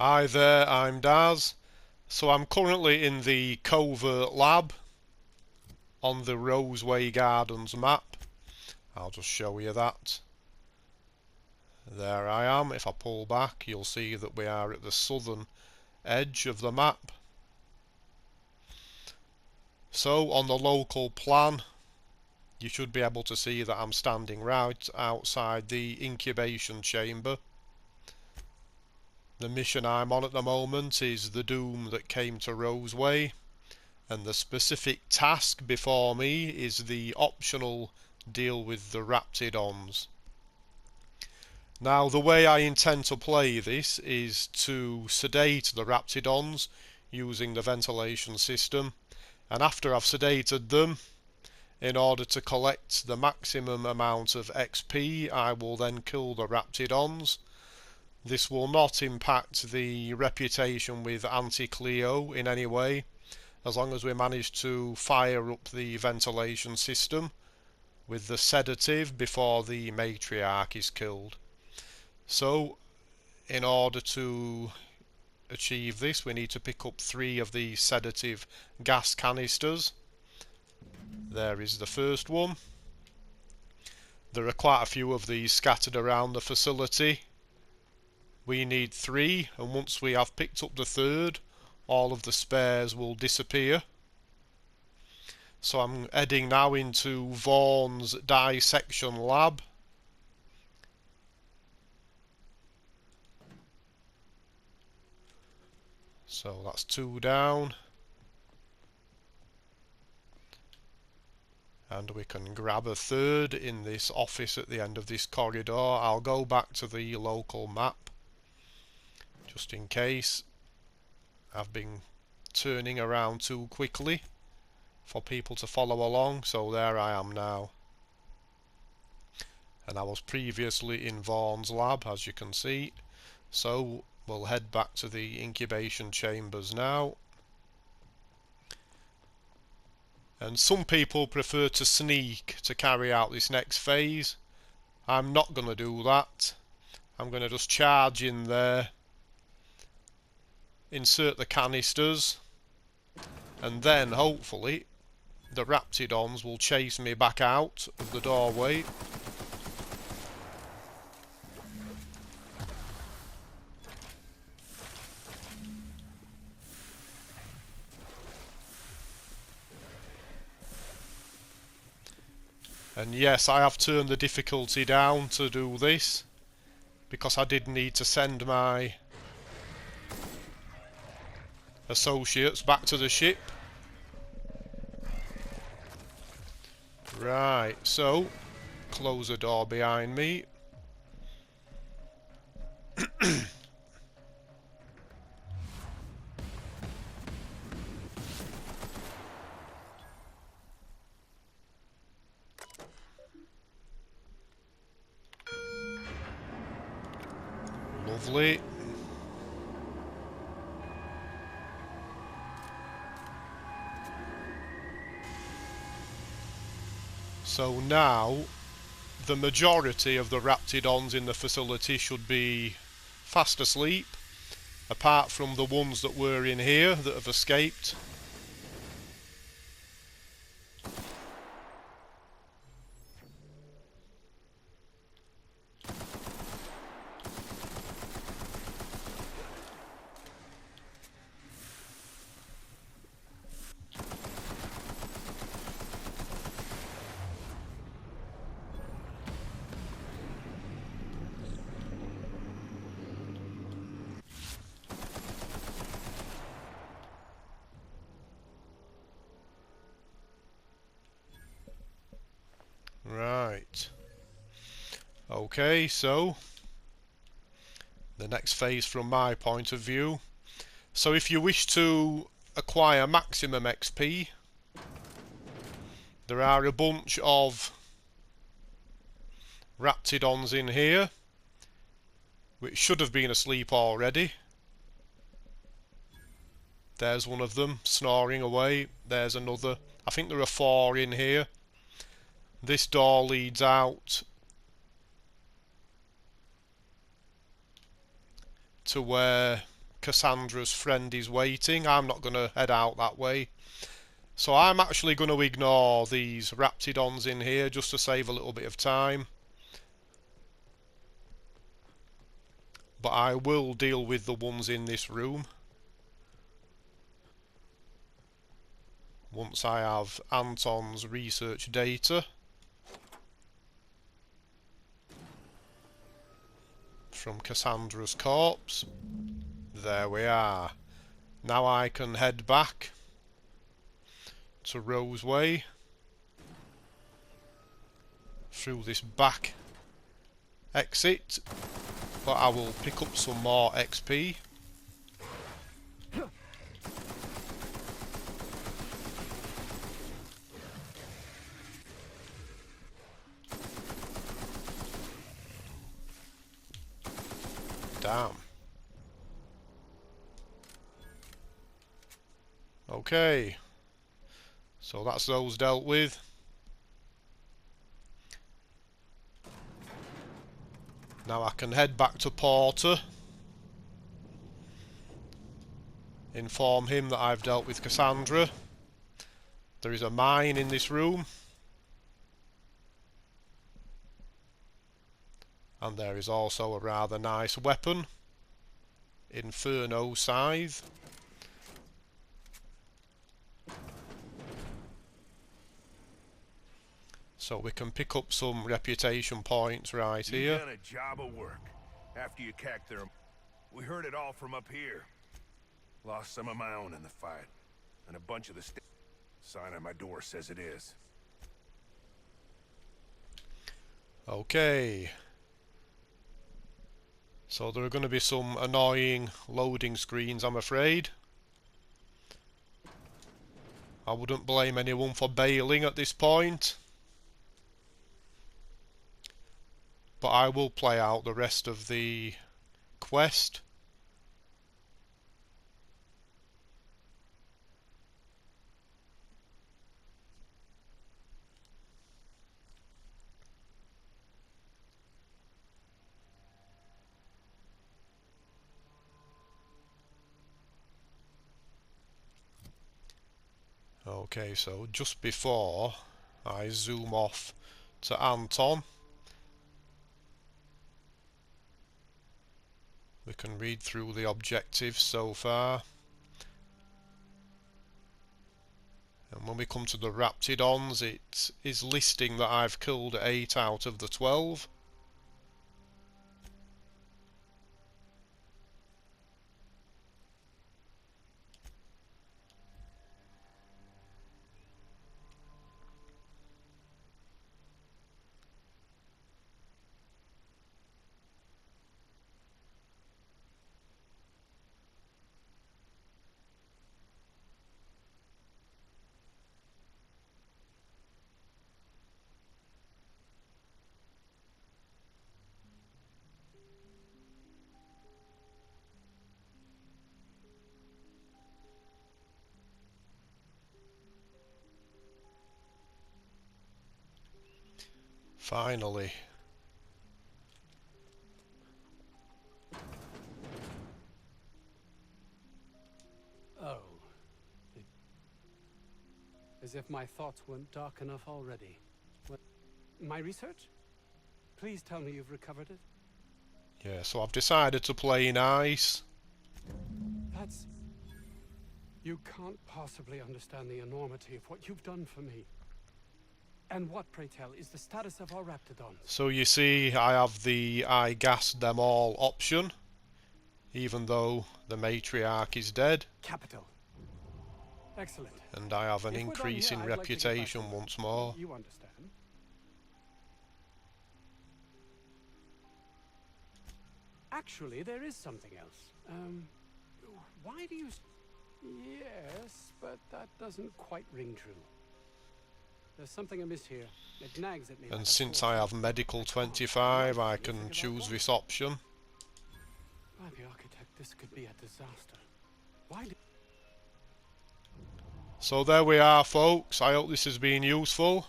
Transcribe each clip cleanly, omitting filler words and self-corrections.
Hi there, I'm Daz. So I'm currently in the Covert Lab on the ROSEWAY Gardens map. I'll just show you that. There I am. If I pull back, you'll see that we are at the southern edge of the map. So on the local plan, you should be able to see that I'm standing right outside the Incubation Chamber. The mission I'm on at the moment is the doom that came to ROSEWAY, and the specific task before me is the optional deal with the Raptidons. Now, the way I intend to play this is to sedate the Raptidons using the ventilation system, and after I've sedated them, in order to collect the maximum amount of XP, I will then kill the Raptidons. This will not impact the reputation with Anti-Cleo in any way, as long as we manage to fire up the ventilation system with the sedative before the matriarch is killed. So, in order to achieve this, we need to pick up 3 of the sedative gas canisters. There is the first one. There are quite a few of these scattered around the facility. We need 3, and once we have picked up the 3rd, all of the spares will disappear. So I'm heading now into Vaughan's dissection lab. So that's 2 down. And we can grab a 3rd in this office at the end of this corridor. I'll go back to the local map, just in case I've been turning around too quickly for people to follow along. So there I am now. And I was previously in Vaughan's lab, as you can see. So we'll head back to the incubation chambers now. And some people prefer to sneak to carry out this next phase. I'm not going to do that. I'm going to just charge in there, insert the canisters, and then hopefully the Raptidons will chase me back out of the doorway. And yes, I have turned the difficulty down to do this, because I did need to send my associates back to the ship. Right, so close the door behind me. Lovely. So now the majority of the Raptidons in the facility should be fast asleep, apart from the ones that were in here that have escaped. Right. Okay, so the next phase from my point of view. So if you wish to acquire maximum XP, there are a bunch of Raptidons in here, which should have been asleep already. There's one of them snoring away. There's another. I think there are 4 in here. This door leads out to where Cassandra's friend is waiting. I'm not going to head out that way. So I'm actually going to ignore these Raptidons in here just to save a little bit of time. But I will deal with the ones in this room once I have Anton's research data from Cassandra's corpse. There we are. Now I can head back to ROSEWAY through this back exit, but I will pick up some more XP. Damn. Okay, so that's those dealt with. Now I can head back to Porter, inform him that I've dealt with Cassandra. There is a mine in this room, and there is also a rather nice weapon, Inferno Scythe. So we can pick up some reputation points right here. You done a job of work after you cacked their... We heard it all from up here. Lost some of my own in the fight, and a bunch of the sign on my door says it is. Okay. So there are going to be some annoying loading screens, I'm afraid. I wouldn't blame anyone for bailing at this point. But I will play out the rest of the quest. Okay, so just before I zoom off to Anton, we can read through the objectives so far. And when we come to the Raptidons, it is listing that I've killed 8 out of the 12. Finally. Oh. As if my thoughts weren't dark enough already. What? My research? Please tell me you've recovered it. Yeah, so I've decided to play nice. That's... You can't possibly understand the enormity of what you've done for me. And what, pray tell, is the status of our Raptidons? So you see, I have the I gassed them all option, even though the matriarch is dead. Capital. Excellent. And I have an If we're done increase here, in I'd like to get back reputation to work. once more. You understand. Actually, there is something else. Why do you... Yes, but that doesn't quite ring true. There's something amiss here. It nags at me. And like a since sore I have thumb. medical I can't 25, I honestly can figure that choose out. this option. By the architect, this could be a disaster. Why did... So there we are, folks. I hope this has been useful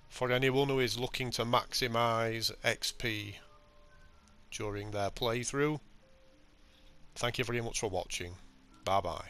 for anyone who is looking to maximise XP during their playthrough. Thank you very much for watching. Bye bye.